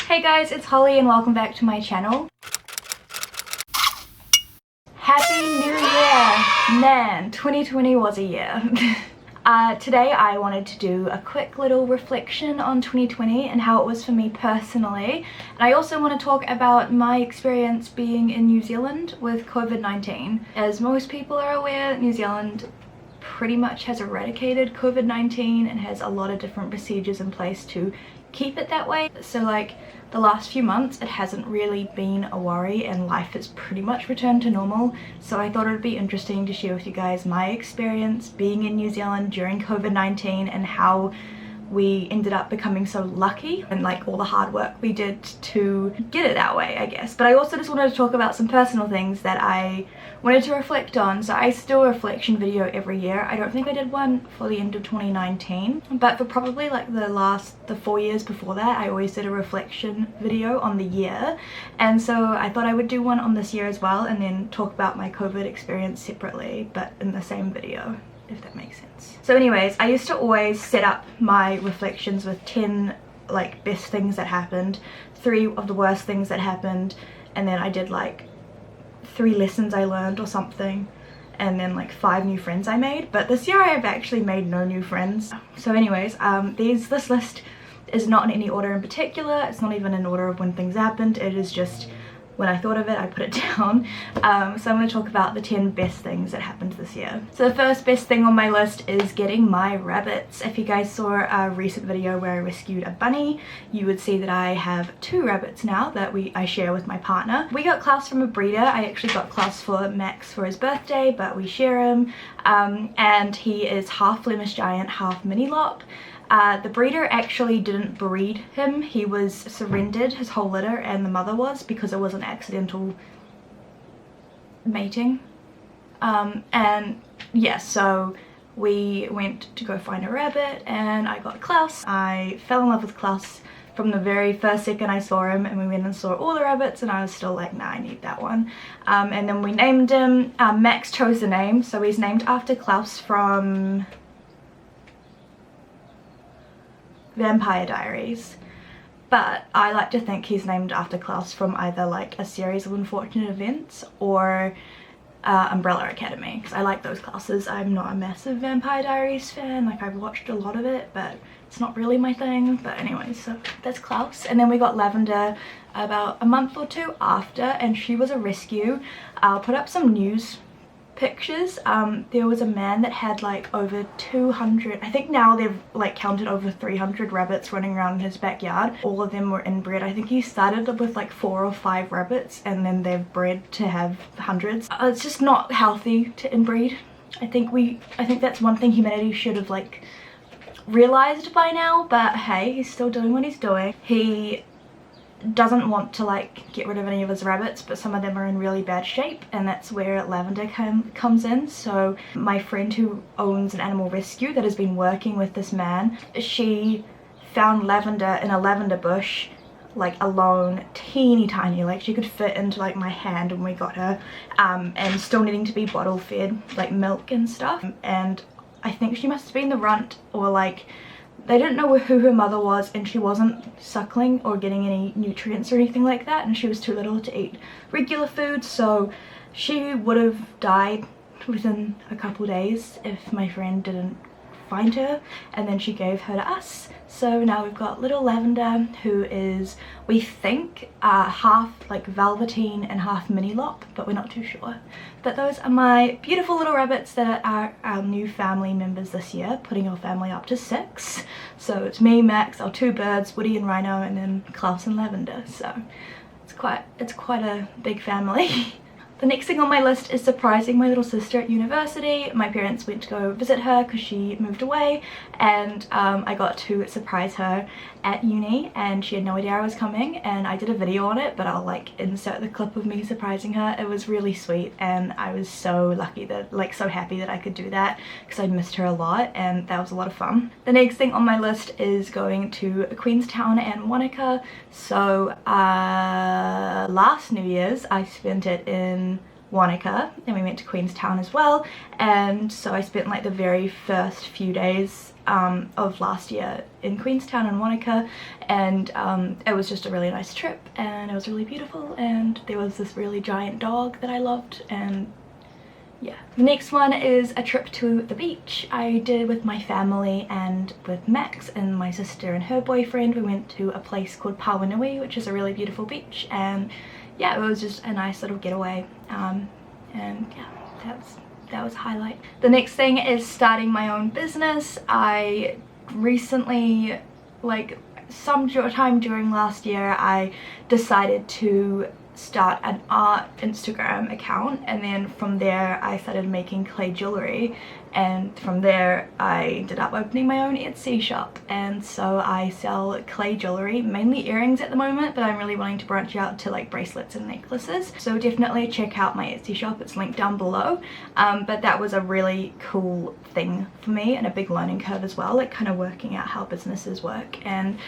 Hey guys, it's Holly and welcome back to my channel. Happy New Year! Man, 2020 was a year. Today I wanted to do a quick little reflection on 2020 and how it was for me personally. And I also want to talk about my experience being in New Zealand with COVID-19. As most people are aware, New Zealand pretty much has eradicated COVID-19 and has a lot of different procedures in place to keep it that way. So like the last few months it hasn't really been a worry and life has pretty much returned to normal. So I thought it would be interesting to share with you guys my experience being in New Zealand during COVID-19 and how we ended up becoming so lucky and like all the hard work we did to get it that way, I guess. But I also just wanted to talk about some personal things that I wanted to reflect on. So I still do a reflection video every year. I don't think I did one for the end of 2019, but for probably like the 4 years before that, I always did a reflection video on the year. And so I thought I would do one on this year as well and then talk about my COVID experience separately, but in the same video, if that makes sense. So anyways, I used to always set up my reflections with 10 like best things that happened, 3 of the worst things that happened, and then I did like 3 lessons I learned or something, and then like 5 new friends I made. But this year I have actually made no new friends. So anyways, this list is not in any order in particular. It's not even in order of when things happened. It is just when I thought of it, I put it down. So I'm going to talk about the 10 best things that happened this year. So the first best thing on my list is getting my rabbits. If you guys saw a recent video where I rescued a bunny, you would see that I have 2 rabbits now that I share with my partner. We got Klaus from a breeder. I actually got Klaus for Max for his birthday, but we share him. And he is half Flemish Giant, half Mini Lop. The breeder actually didn't breed him. He was surrendered, his whole litter, and the mother was, because it was an accidental mating. And yeah, so we went to go find a rabbit and I got Klaus. I fell in love with Klaus from the very first second I saw him, and we went and saw all the rabbits and I was still like, nah, I need that one. And then we named him. Max chose the name, so he's named after Klaus from Vampire Diaries, but I like to think he's named after Klaus from either like a series of unfortunate events or Umbrella Academy, because I like those Klauses. I'm not a massive Vampire Diaries fan, like I've watched a lot of it but it's not really my thing. But anyway, so that's Klaus. And then we got Lavender about a month or 2 after, and she was a rescue. I'll put up some news pictures. There was a man that had like over 200, I think now they've like counted over 300 rabbits running around in his backyard. All of them were inbred. I think he started with like 4 or 5 rabbits and then they've bred to have hundreds. It's just not healthy to inbreed. I think that's one thing humanity should have like realized by now, but hey, he's still doing what he's doing. He doesn't want to like get rid of any of his rabbits, but some of them are in really bad shape, and that's where Lavender comes in. So my friend who owns an animal rescue that has been working with this man, she found Lavender in a lavender bush, like alone, teeny tiny, like she could fit into like my hand when we got her, and still needing to be bottle fed like milk and stuff. And I think she must have been the runt, or like they didn't know who her mother was, and she wasn't suckling or getting any nutrients or anything like that, and she was too little to eat regular food, so she would have died within a couple days if my friend didn't find her, and then she gave her to us. So now we've got little Lavender, who is, we think, half like velveteen and half Mini Lop, but we're not too sure. But those are my beautiful little rabbits that are our new family members this year, putting our family up to 6. So it's me, Max, our 2 birds, Woody and Rhino, and then Klaus and Lavender. So it's quite a big family. The next thing on my list is surprising my little sister at university. My parents went to go visit her because she moved away, and I got to surprise her at uni, and she had no idea I was coming, and I did a video on it, but I'll like insert the clip of me surprising her. It was really sweet, and I was so lucky that, like, so happy that I could do that because I missed her a lot, and that was a lot of fun. The next thing on my list is going to Queenstown and Wanaka. So last New Year's I spent it in Wanaka, and we went to Queenstown as well, and so I spent like the very first few days of last year in Queenstown and Wanaka, and it was just a really nice trip, and it was really beautiful, and there was this really giant dog that I loved, and yeah. The next one is a trip to the beach I did with my family and with Max and my sister and her boyfriend. We went to a place called Pawanui, which is a really beautiful beach, and yeah, it was just a nice little getaway, and yeah, that was a highlight. The next thing is starting my own business. I recently, like sometime during last year, I decided to start an art Instagram account, and then from there I started making clay jewelry, and from there I ended up opening my own Etsy shop, and so I sell clay jewelry, mainly earrings at the moment, but I'm really wanting to branch out to like bracelets and necklaces, so definitely check out my Etsy shop, it's linked down below. But that was a really cool thing for me and a big learning curve as well, like kind of working out how businesses work, and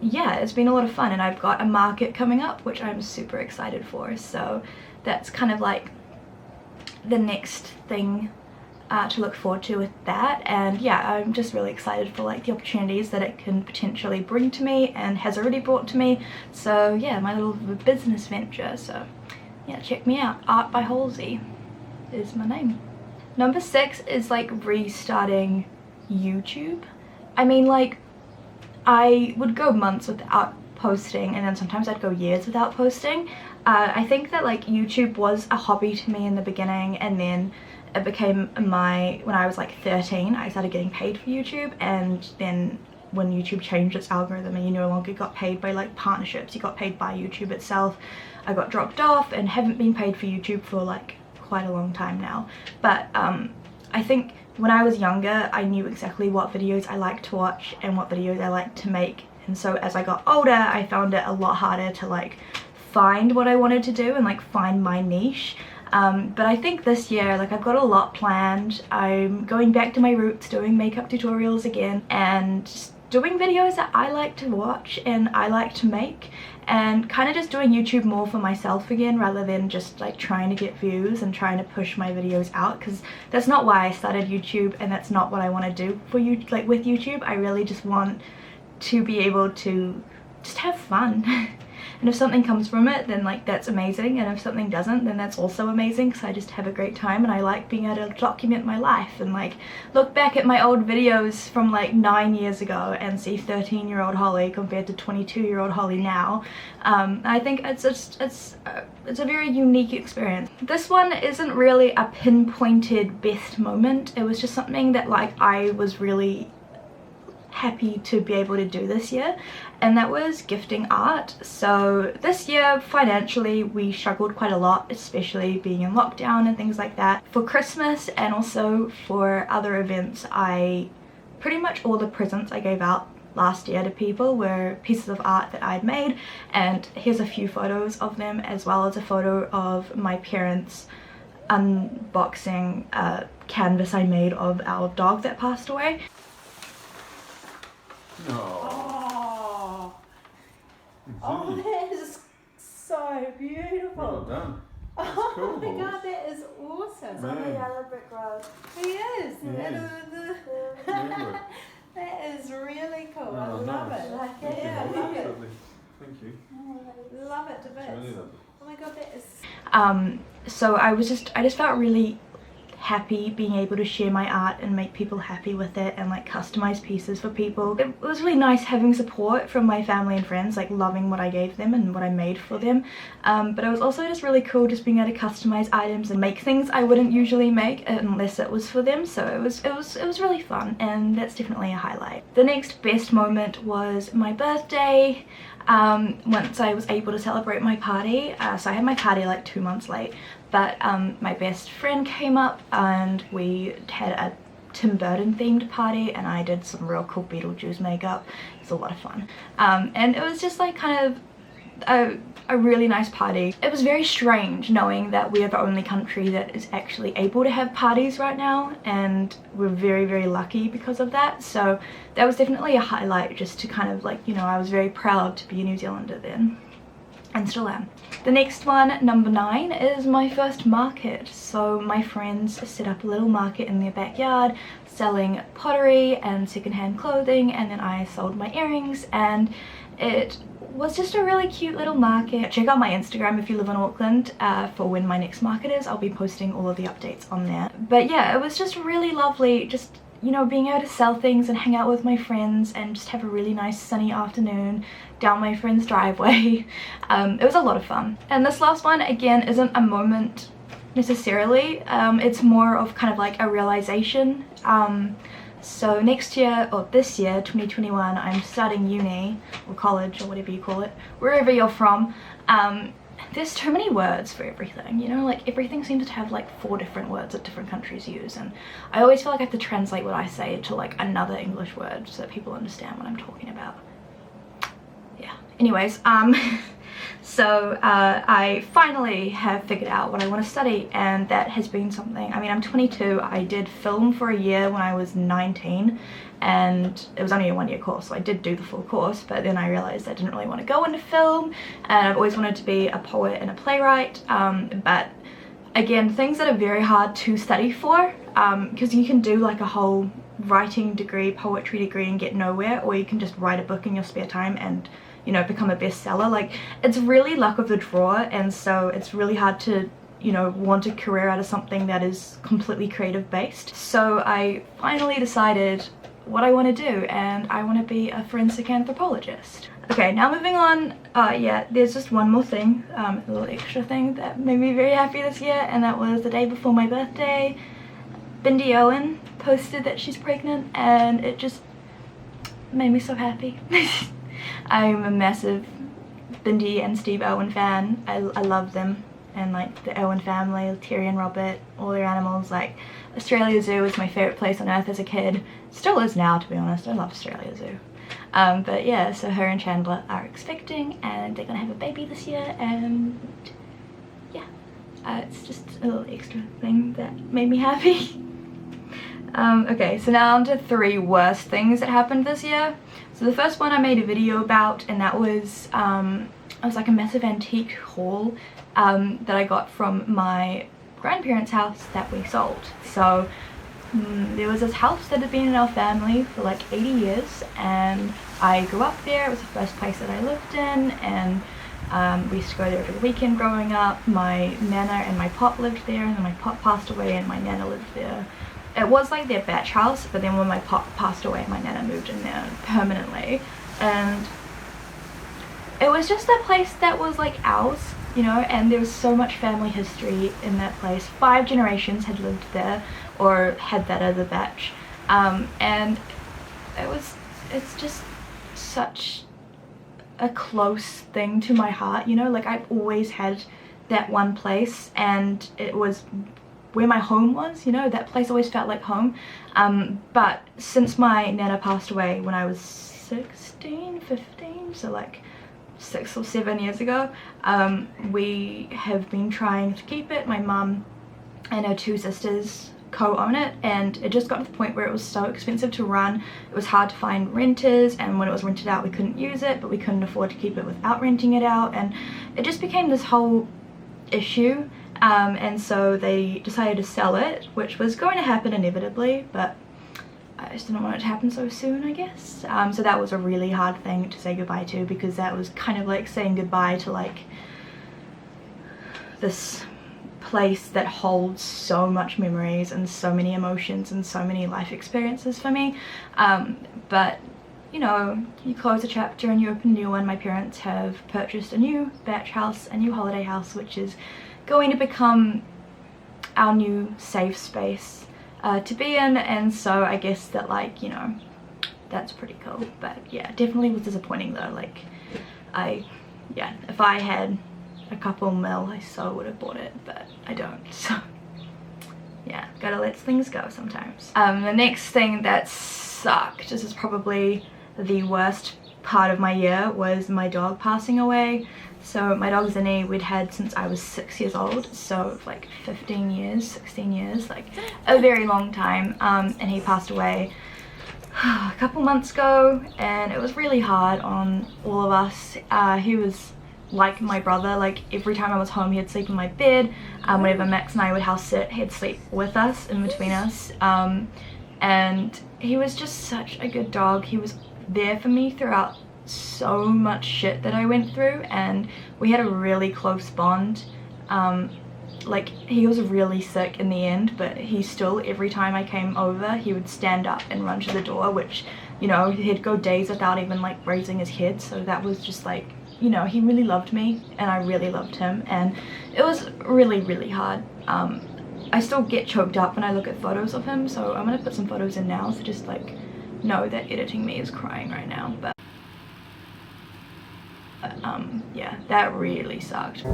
yeah, it's been a lot of fun, and I've got a market coming up which I'm super excited for, so that's kind of like the next thing to look forward to with that. And yeah, I'm just really excited for like the opportunities that it can potentially bring to me and has already brought to me. So yeah, my little business venture, so yeah, check me out. Art by Halsey is my name. Number 6 is like restarting YouTube. I mean, like I would go months without posting, and then sometimes I'd go years without posting. I think that like YouTube was a hobby to me in the beginning, and then it became when I was like 13, I started getting paid for YouTube, and then when YouTube changed its algorithm and you no longer got paid by like partnerships, you got paid by YouTube itself, I got dropped off and haven't been paid for YouTube for like quite a long time now. But I think when I was younger, I knew exactly what videos I liked to watch and what videos I liked to make, and so as I got older I found it a lot harder to like find what I wanted to do and like find my niche. But I think this year, like I've got a lot planned. I'm going back to my roots, doing makeup tutorials again, and just doing videos that I like to watch and I like to make, and kind of just doing YouTube more for myself again, rather than just like trying to get views and trying to push my videos out, because that's not why I started YouTube, and that's not what I want to do for you, like with YouTube. I really just want to be able to just have fun. And if something comes from it, then like that's amazing, and if something doesn't, then that's also amazing, because I just have a great time and I like being able to document my life and like look back at my old videos from like 9 years ago and see 13-year-old Holly compared to 22-year-old Holly now. I think it's a very unique experience. This one isn't really a pinpointed best moment. It was just something that like I was really happy to be able to do this year, and that was gifting art. So this year financially we struggled quite a lot, especially being in lockdown and things like that. For Christmas and also for other events, pretty much all the presents I gave out last year to people were pieces of art that I'd made, and here's a few photos of them, as well as a photo of my parents unboxing a canvas I made of our dog that passed away. Oh, oh, that is so beautiful. Well done. That's Oh cool. my god, that is awesome. Man. On the yellow brick road. He is. Yeah. Really? That is really cool. I Oh, love nice. it. Like Thank Yeah, I you. love That's it. lovely. Thank you. Love it to It's really bits. lovely. Oh my god, that is. So I just felt really happy being able to share my art and make people happy with it, and like customize pieces for people. It was really nice having support from my family and friends, like loving what I gave them and what I made for them, but it was also just really cool just being able to customize items and make things I wouldn't usually make unless it was for them. So it was really fun, and that's definitely a highlight. The next best moment was my birthday. Once I was able to celebrate my party, so I had my party like 2 months late, but my best friend came up and we had a Tim Burton themed party, and I did some real cool Beetlejuice makeup. It was a lot of fun, and it was just like kind of a really nice party. It was very strange knowing that we are the only country that is actually able to have parties right now, and we're very, very lucky because of that. So that was definitely a highlight, just to kind of like, you know, I was very proud to be a New Zealander then. and still am. The next one, number 9, is my first market. So my friends set up a little market in their backyard selling pottery and secondhand clothing, and then I sold my earrings, and it was just a really cute little market. Check out my Instagram if you live in Auckland for when my next market is. I'll be posting all of the updates on there. But yeah, it was just really lovely, just, you know, being able to sell things and hang out with my friends and just have a really nice sunny afternoon down my friend's driveway. It was a lot of fun. And this last one, again, isn't a moment necessarily. It's more of kind of like a realization. So next year, or this year, 2021, I'm starting uni or college or whatever you call it, wherever you're from. There's too many words for everything, you know, like everything seems to have like 4 different words that different countries use, and I always feel like I have to translate what I say to like another English word so that people understand what I'm talking about. Yeah, anyways, so I finally have figured out what I want to study, and that has been something. I mean, I'm 22. I did film for a year when I was 19, and it was only a 1-year course, so I did do the full course, but then I realized I didn't really want to go into film, and I've always wanted to be a poet and a playwright. But again, things that are very hard to study for, because you can do like a whole writing degree, poetry degree, and get nowhere, or you can just write a book in your spare time and, you know, become a bestseller. Like, it's really luck of the draw, and so it's really hard to, you know, want a career out of something that is completely creative based. So I finally decided what I want to do, and I want to be a forensic anthropologist. Okay, now moving on. Yeah, there's just one more thing, a little extra thing that made me very happy this year, and that was the day before my birthday. Bindi Owen posted that she's pregnant, and it just made me so happy. I'm a massive Bindi and Steve Owen fan. I love them, and like the Owen family, Terry and Robert, all their animals. Like, Australia Zoo was my favourite place on earth as a kid. Still is now, to be honest. I love Australia Zoo. But yeah, so her and Chandler are expecting, and they're gonna have a baby this year, and yeah, it's just a little extra thing that made me happy. Okay, so now on to 3 worst things that happened this year. So the first one I made a video about, and that was, it was like a massive antique haul that I got from my grandparents' house that we sold. So there was this house that had been in our family for like 80 years, and I grew up there. It was the first place that I lived in, and we used to go there every weekend growing up. My nana and my pop lived there, and then my pop passed away and my nana lived there. It was like their batch house, but then when my pop passed away, my nana moved in there permanently, and it was just a place that was like ours, you know, and there was so much family history in that place. 5 generations had lived there or had that other batch, and it's just such a close thing to my heart, you know. Like, I've always had that one place, and it was where my home was, you know. That place always felt like home. But since my nana passed away when I was 16, 15, so like 6 or 7 years ago, we have been trying to keep it. My mum and her 2 sisters co-own it, and it just got to the point where it was so expensive to run. It was hard to find renters, and when it was rented out we couldn't use it, but we couldn't afford to keep it without renting it out, and it just became this whole issue. And so they decided to sell it, which was going to happen inevitably, but I just didn't want it to happen so soon, I guess. So that was a really hard thing to say goodbye to, because that was kind of like saying goodbye to like this place that holds so much memories and so many emotions and so many life experiences for me. But you know, you close a chapter and you open a new one. My parents have purchased a new batch house, a new holiday house, which is going to become our new safe space to be in, and so I guess that, like, you know, that's pretty cool. But yeah, definitely was disappointing though. Like, yeah, if I had a couple mil, I so would have bought it, but I don't, so yeah, gotta let things go sometimes. The next thing that sucked, this is probably the worst part of my year, was my dog passing away. So my dog Zinni, we'd had since I was 6 years old, so like 15 years, 16 years, like a very long time, and he passed away a couple months ago, and it was really hard on all of us. He was like my brother. Like every time I was home he'd sleep in my bed. Whenever Max and I would house sit, he'd sleep with us, in between us. And he was just such a good dog. He was there for me throughout so much shit that I went through, and we had a really close bond. Like he was really sick in the end, but he still, every time I came over, he would stand up and run to the door, which, you know, he'd go days without even like raising his head. So that was just like, you know, he really loved me and I really loved him, and it was really, really hard. I still get choked up when I look at photos of him, so I'm gonna put some photos in now, so just like know that editing me is crying right now. But yeah, that really sucked.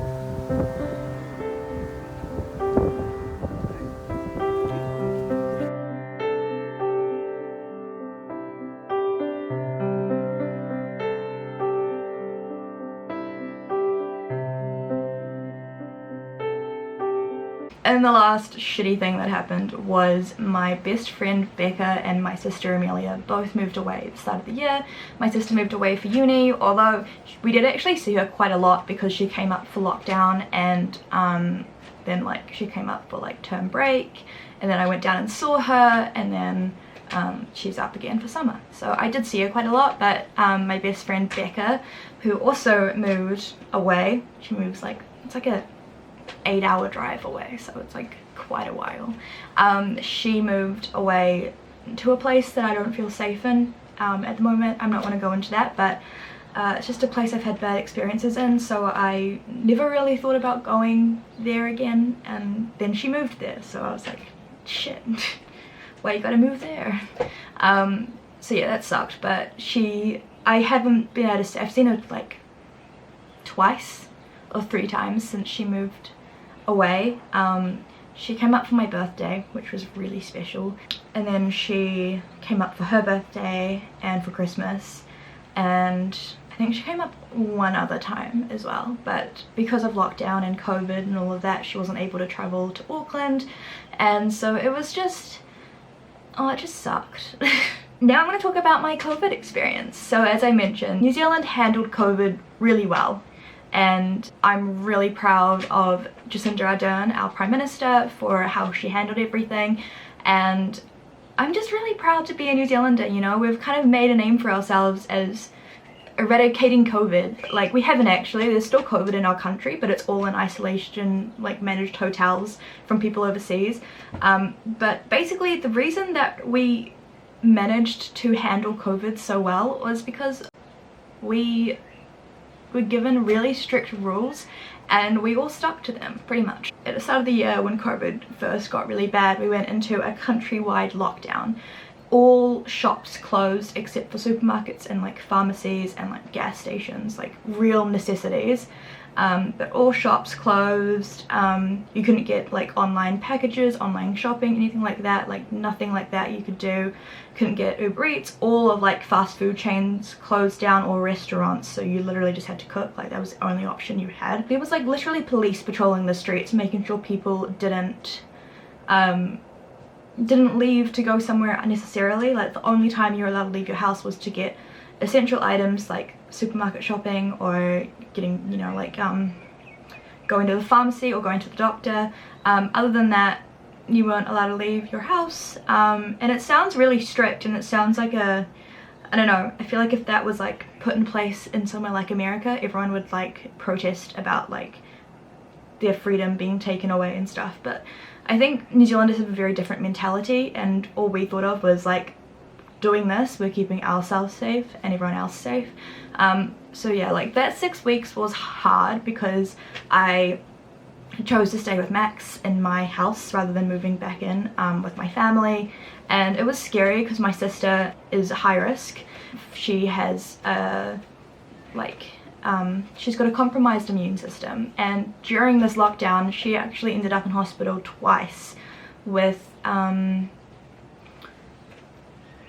And the last shitty thing that happened was my best friend Becca and my sister Amelia both moved away at the start of the year. My sister moved away for uni, although we did actually see her quite a lot because she came up for lockdown, and then like she came up for like term break, and then I went down and saw her, and then she's up again for summer. So I did see her quite a lot. But my best friend Becca, who also moved away, she moves like, it's like a 8-hour drive away, so it's like quite a while. She moved away to a place that I don't feel safe in at the moment. I'm not going to go into that, but it's just a place I've had bad experiences in, so I never really thought about going there again, and then she moved there, so I was like, shit, why you gotta move there? So yeah, that sucked. But I haven't been able to, I've seen her like twice or 3 times since she moved away. She came up for my birthday, which was really special, and then she came up for her birthday and for Christmas, and I think she came up one other time as well, but because of lockdown and COVID and all of that, she wasn't able to travel to Auckland, and so it was just, oh, it just sucked. Now I'm going to talk about my COVID experience. So as I mentioned, New Zealand handled COVID really well, and I'm really proud of Jacinda Ardern, our Prime Minister, for how she handled everything, and I'm just really proud to be a New Zealander. You know, we've kind of made a name for ourselves as eradicating COVID. Like, we haven't actually, there's still COVID in our country, but it's all in isolation, like managed hotels from people overseas. But basically the reason that we managed to handle COVID so well was because we were given really strict rules and we all stuck to them pretty much. At the start of the year, when COVID first got really bad, we went into a countrywide lockdown. All shops closed except for supermarkets and like pharmacies and like gas stations, like real necessities. But all shops closed. You couldn't get like online packages, online shopping, anything like that, like nothing like that you could do. Couldn't get Uber Eats. All of like fast food chains closed down, or restaurants, so you literally just had to cook. Like, that was the only option you had. There was like literally police patrolling the streets, making sure people didn't leave to go somewhere unnecessarily. Like, the only time you were allowed to leave your house was to get essential items like supermarket shopping, or getting, you know, like going to the pharmacy or going to the doctor. Other than that, you weren't allowed to leave your house. And it sounds really strict, and it sounds like I don't know, I feel like if that was like put in place in somewhere like America, everyone would like protest about like their freedom being taken away and stuff. But I think New Zealanders have a very different mentality, and all we thought of was like, doing this, we're keeping ourselves safe and everyone else safe. So yeah, like that 6 weeks was hard because I chose to stay with Max in my house rather than moving back in with my family, and it was scary because my sister is high risk. She has she's got a compromised immune system, and during this lockdown she actually ended up in hospital twice with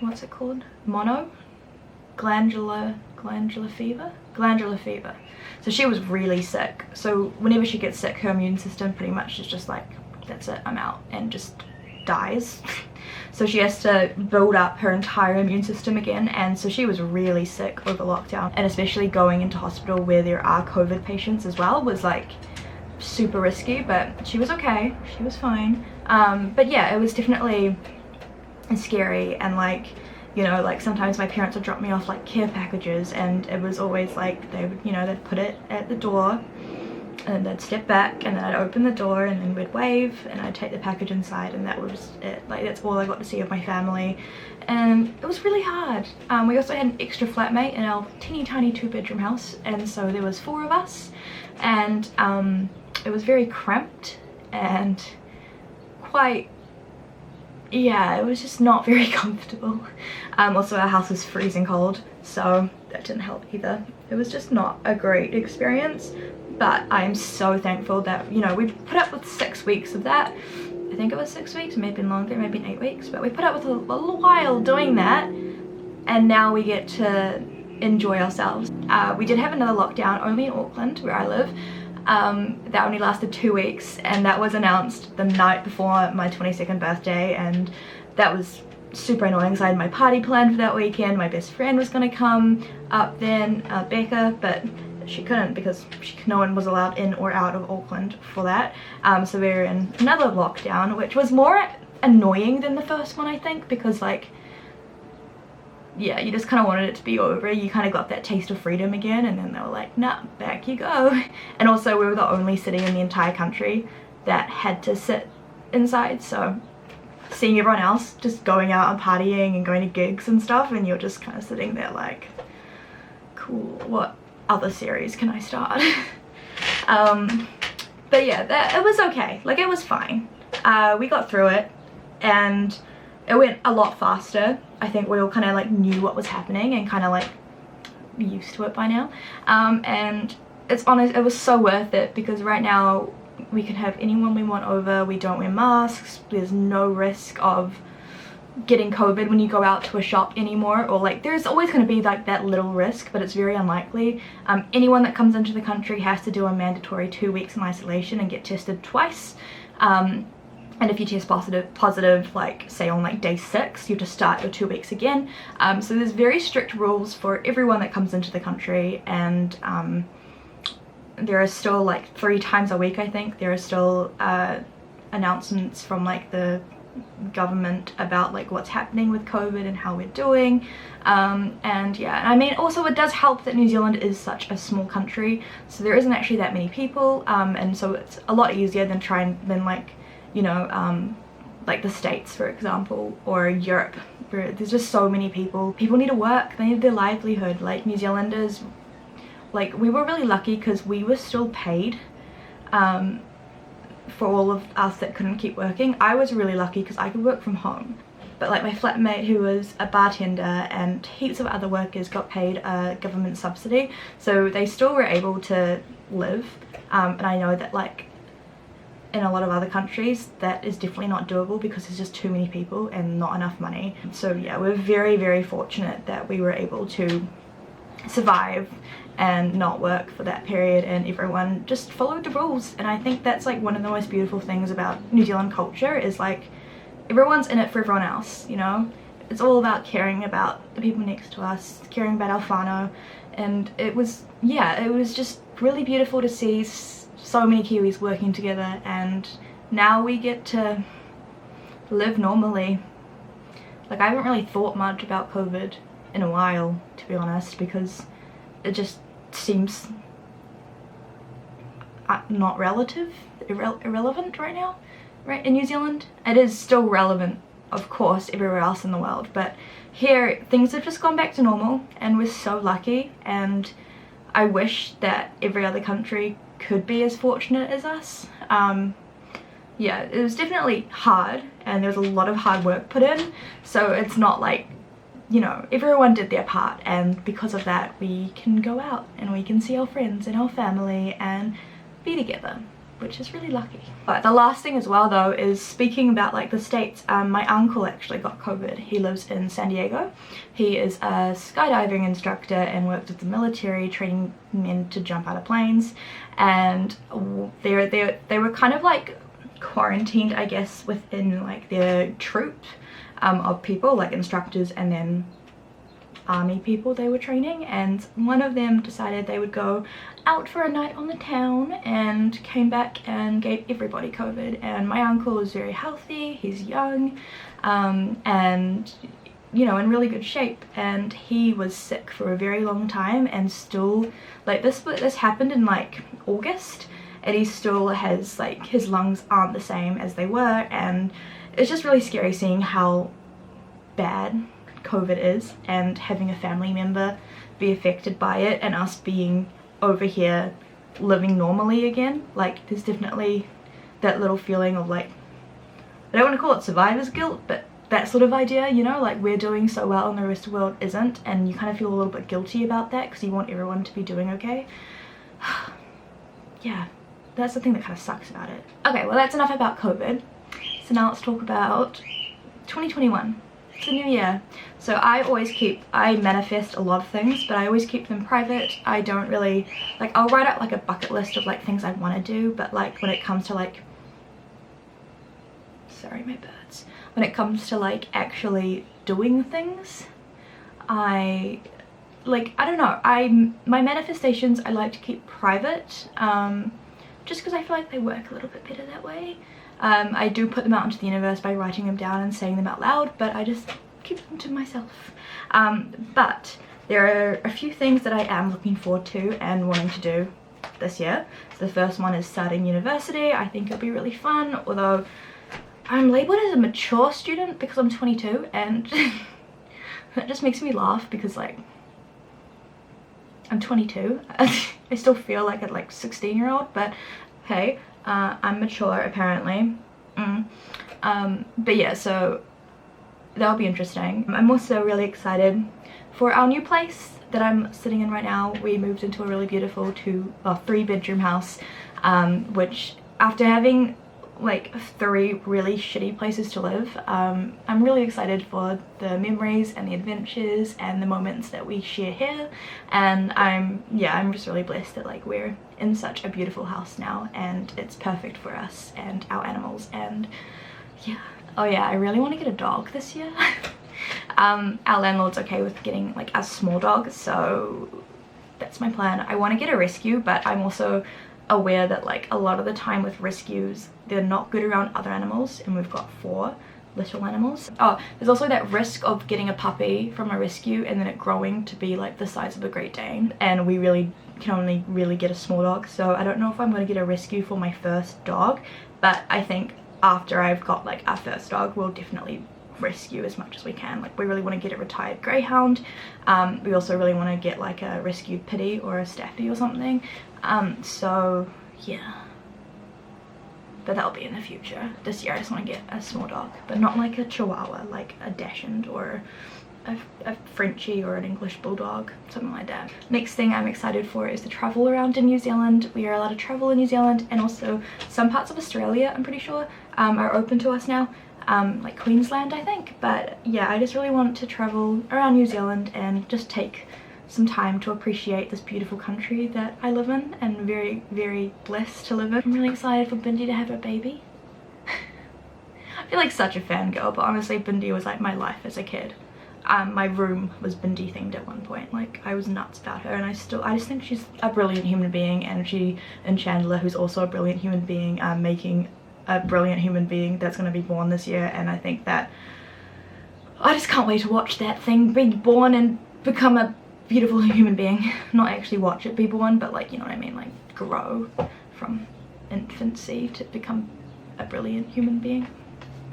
what's it called? Glandular fever. So she was really sick. So whenever she gets sick, her immune system pretty much is just like, that's it, I'm out, and just dies. So she has to build up her entire immune system again, and so she was really sick over lockdown, and especially going into hospital where there are COVID patients as well was like super risky, but she was okay, she was fine. But yeah, it was definitely scary, and like, you know, like sometimes my parents would drop me off like care packages, and it was always like they would, you know, they'd put it at the door and they'd step back, and then I'd open the door, and then we'd wave, and I'd take the package inside, and that was it. Like, that's all I got to see of my family, and it was really hard. We also had an extra flatmate in our teeny tiny 2-bedroom house, and so there was 4 of us, and it was very cramped and quite, yeah, it was just not very comfortable. Also our house was freezing cold, so that didn't help either. It was just not a great experience. But I'm so thankful that, you know, we put up with 6 weeks of that. I think it was 6 weeks, maybe longer, maybe 8 weeks, but we put up with a little while doing that, and now we get to enjoy ourselves. We did have another lockdown only in Auckland, where I live. That only lasted 2 weeks, and that was announced the night before my 22nd birthday, and that was super annoying because I had my party planned for that weekend. My best friend was going to come up then, Becca, but she couldn't because no one was allowed in or out of Auckland for that. So we were in another lockdown, which was more annoying than the first one, I think, because like, yeah, you just kind of wanted it to be over. You kind of got that taste of freedom again, and then they were like, nah, back you go. And also we were the only city in the entire country that had to sit inside, so seeing everyone else just going out and partying and going to gigs and stuff, and you're just kind of sitting there like, cool, what other series can I start? But yeah, it was okay, like it was fine. We got through it, and it went a lot faster. I think we all kind of like knew what was happening and kind of like used to it by now. And it's honest, it was so worth it, because right now we can have anyone we want over. We don't wear masks. There's no risk of getting COVID when you go out to a shop anymore, or like there's always going to be like that little risk, but it's very unlikely. Anyone that comes into the country has to do a mandatory 2 weeks in isolation and get tested twice. And if you test positive, like say on like day 6, you have to start your 2 weeks again. So there's very strict rules for everyone that comes into the country, and there are still like 3 times a week, I think, there are still announcements from like the government about like what's happening with COVID and how we're doing. And yeah, I mean, also it does help that New Zealand is such a small country, so there isn't actually that many people, and so it's a lot easier than like, you know, like the States, for example, or Europe, where there's just so many people. People need to work, they need their livelihood. Like New Zealanders, like we were really lucky because we were still paid for all of us that couldn't keep working. I was really lucky because I could work from home, but like my flatmate, who was a bartender, and heaps of other workers got paid a government subsidy, so they still were able to live. And I know that like in a lot of other countries that is definitely not doable because there's just too many people and not enough money. So yeah, we're very, very fortunate that we were able to survive and not work for that period, and everyone just followed the rules. And I think that's like one of the most beautiful things about New Zealand culture, is like everyone's in it for everyone else, you know. It's all about caring about the people next to us, caring about our whānau, and it was, yeah, it was just really beautiful to see so many Kiwis working together, and now we get to live normally. Like I haven't really thought much about COVID in a while, to be honest, because it just seems not irrelevant right now, right, in New Zealand. It is still relevant, of course, everywhere else in the world, but here things have just gone back to normal, and we're so lucky, and I wish that every other country could be as fortunate as us. Yeah, it was definitely hard, and there was a lot of hard work put in, so it's not like, you know, everyone did their part, and because of that we can go out and we can see our friends and our family and be together, which is really lucky. But the last thing as well though is, speaking about like the States, my uncle actually got COVID. He lives in San Diego. He is a skydiving instructor and works with the military, training men to jump out of planes, and they were kind of like quarantined, I guess, within like their troop of people, like instructors and then army people they were training, and one of them decided they would go out for a night on the town and came back and gave everybody COVID. And my uncle is very healthy, he's young, and you know, in really good shape, and he was sick for a very long time, and still, like, this happened in like August, and he still has, like, his lungs aren't the same as they were, and it's just really scary seeing how bad COVID is and having a family member be affected by it, and us being over here living normally again. Like, there's definitely that little feeling of, like, I don't want to call it survivor's guilt, but that sort of idea, you know, like we're doing so well and the rest of the world isn't, and you kind of feel a little bit guilty about that because you want everyone to be doing okay. Yeah, that's the thing that kind of sucks about it. Okay, well, that's enough about COVID. So now let's talk about 2021. It's a new year. So I manifest a lot of things, but I always keep them private. I don't really, like, I'll write out like a bucket list of like things I want to do, but like when it comes to like, sorry, my birds. When it comes to like actually doing things, I don't know, my manifestations I like to keep private, just because I feel like they work a little bit better that way. I do put them out into the universe by writing them down and saying them out loud, but I just keep them to myself. But there are a few things that I am looking forward to and wanting to do this year. So the first one is starting university. I think it'll be really fun, although I'm labelled as a mature student because I'm 22, and that just makes me laugh because, like, I'm 22. I still feel like a 16-year-old, but hey, I'm mature apparently. But yeah, so that'll be interesting. I'm also really excited for our new place that I'm sitting in right now. We moved into a really beautiful 3-bedroom house, which after having like 3 really shitty places to live, I'm really excited for the memories and the adventures and the moments that we share here, and I'm just really blessed that like we're in such a beautiful house now, and it's perfect for us and our animals. And yeah, oh yeah, I really want to get a dog this year. Our landlord's okay with getting like a small dog, so that's my plan. I want to get a rescue, but I'm also aware that like a lot of the time with rescues they're not good around other animals, and we've got 4 little animals. Oh, there's also that risk of getting a puppy from a rescue and then it growing to be like the size of a Great Dane, and we really can only really get a small dog, so I don't know if I'm going to get a rescue for my first dog, but I think after I've got like our first dog we'll definitely rescue as much as we can. Like, we really want to get a retired greyhound. We also really want to get like a rescued pitty or a staffy or something. So yeah, but that'll be in the future. This year I just want to get a small dog, but not like a Chihuahua, like a Dachshund or a Frenchie or an English Bulldog, something like that. Next thing I'm excited for is the travel around in New Zealand. We are allowed to travel in New Zealand, and also some parts of Australia, I'm pretty sure, are open to us now. Like Queensland, I think. But yeah, I just really want to travel around New Zealand and just take some time to appreciate this beautiful country that I live in, and very, very blessed to live in. I'm really excited for Bindi to have a baby. I feel like such a fangirl, but honestly Bindi was like my life as a kid. My room was Bindi themed at one point. Like, I was nuts about her, and I just think she's a brilliant human being, and she and Chandler, who's also a brilliant human being, are making a brilliant human being that's going to be born this year. And I think that I just can't wait to watch that thing be born and become a beautiful human being. Not actually watch it be born, but like, you know what I mean, like grow from infancy to become a brilliant human being.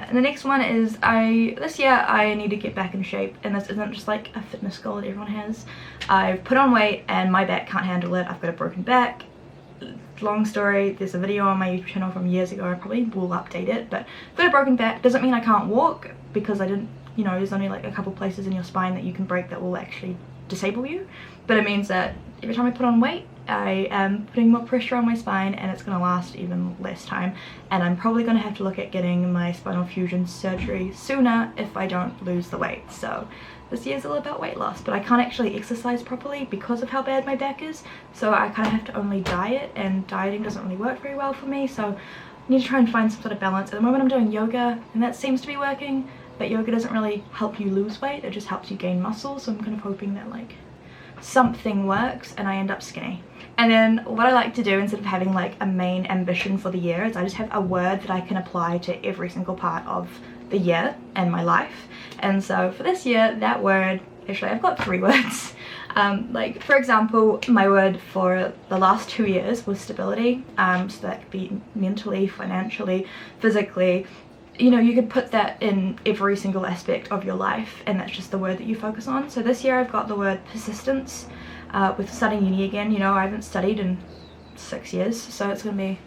And the next one is this year I need to get back in shape, and this isn't just like a fitness goal that everyone has. I've put on weight and my back can't handle it. I've got a broken back. Long story, there's a video on my YouTube channel from years ago. I probably will update it, but I've got a broken back. Doesn't mean I can't walk, because I didn't, you know, there's only like a couple places in your spine that you can break that will actually disable you. But it means that every time I put on weight, I am putting more pressure on my spine, and it's going to last even less time, and I'm probably going to have to look at getting my spinal fusion surgery sooner if I don't lose the weight. So this year's all about weight loss, but I can't actually exercise properly because of how bad my back is, so I kind of have to only diet, and dieting doesn't really work very well for me. So need to try and find some sort of balance. At the moment I'm doing yoga and that seems to be working, but yoga doesn't really help you lose weight, it just helps you gain muscle, so I'm kind of hoping that like something works and I end up skinny. And then what I like to do instead of having like a main ambition for the year is I just have a word that I can apply to every single part of the year and my life. And so for this year, that word, actually I've got 3 words. Like for example, my word for the last 2 years was stability. So that could be mentally, financially, physically. You know, you could put that in every single aspect of your life and that's just the word that you focus on. So this year I've got the word persistence. With studying uni again, you know, I haven't studied in 6 years, so it's gonna be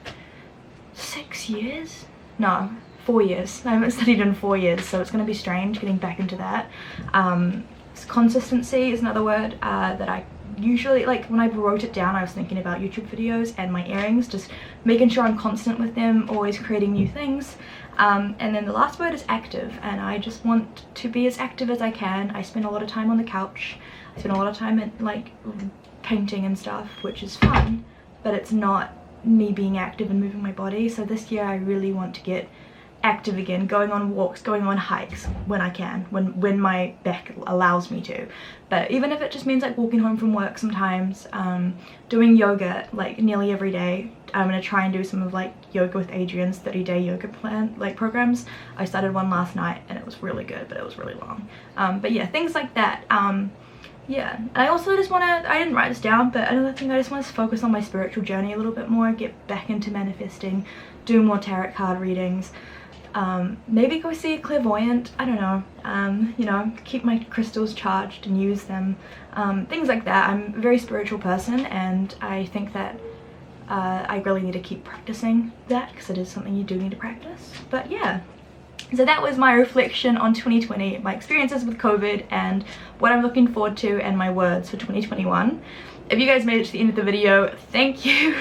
6 years? No, 4 years. I haven't studied in 4 years, so it's gonna be strange getting back into that. Consistency is another word that I usually, like when I wrote it down I was thinking about YouTube videos and my earrings, just making sure I'm constant with them, always creating new things. And then the last word is active, and I just want to be as active as I can. I spend a lot of time on the couch, I spend a lot of time at like painting and stuff, which is fun, but it's not me being active and moving my body. So this year I really want to get active again, going on walks, going on hikes when I can, when my back allows me to. But even if it just means like walking home from work sometimes, doing yoga like nearly every day. I'm gonna try and do some of like Yoga with Adrian's 30-day yoga plan like programs. I started one last night and it was really good, but it was really long. But yeah, things like that. Yeah, and I also just want to, I didn't write this down, but another thing, I just want to focus on my spiritual journey a little bit more, get back into manifesting, do more tarot card readings, maybe go see a clairvoyant, I don't know, you know, keep my crystals charged and use them, things like that. I'm a very spiritual person and I think that I really need to keep practicing that because it is something you do need to practice. But yeah. So that was my reflection on 2020, my experiences with COVID and what I'm looking forward to and my words for 2021. If you guys made it to the end of the video, thank you.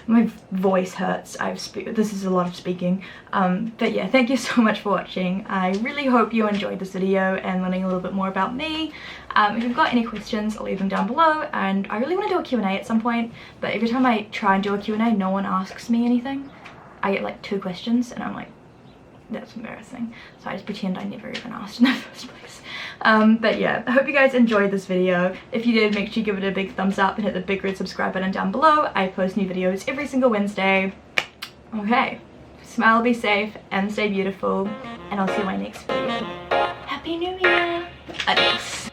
My voice hurts, this is a lot of speaking. But yeah, thank you so much for watching. I really hope you enjoyed this video and learning a little bit more about me. If you've got any questions, I'll leave them down below, and I really want to do a Q&A at some point, but every time I try and do a Q&A, no one asks me anything. I get like 2 questions and I'm like, that's embarrassing, so I just pretend I never even asked in the first place. But yeah, I hope you guys enjoyed this video. If you did, make sure you give it a big thumbs up and hit the big red subscribe button down below. I post new videos every single Wednesday. Okay, smile, be safe, and stay beautiful, and I'll see you in my next video. Happy New Year! Adios.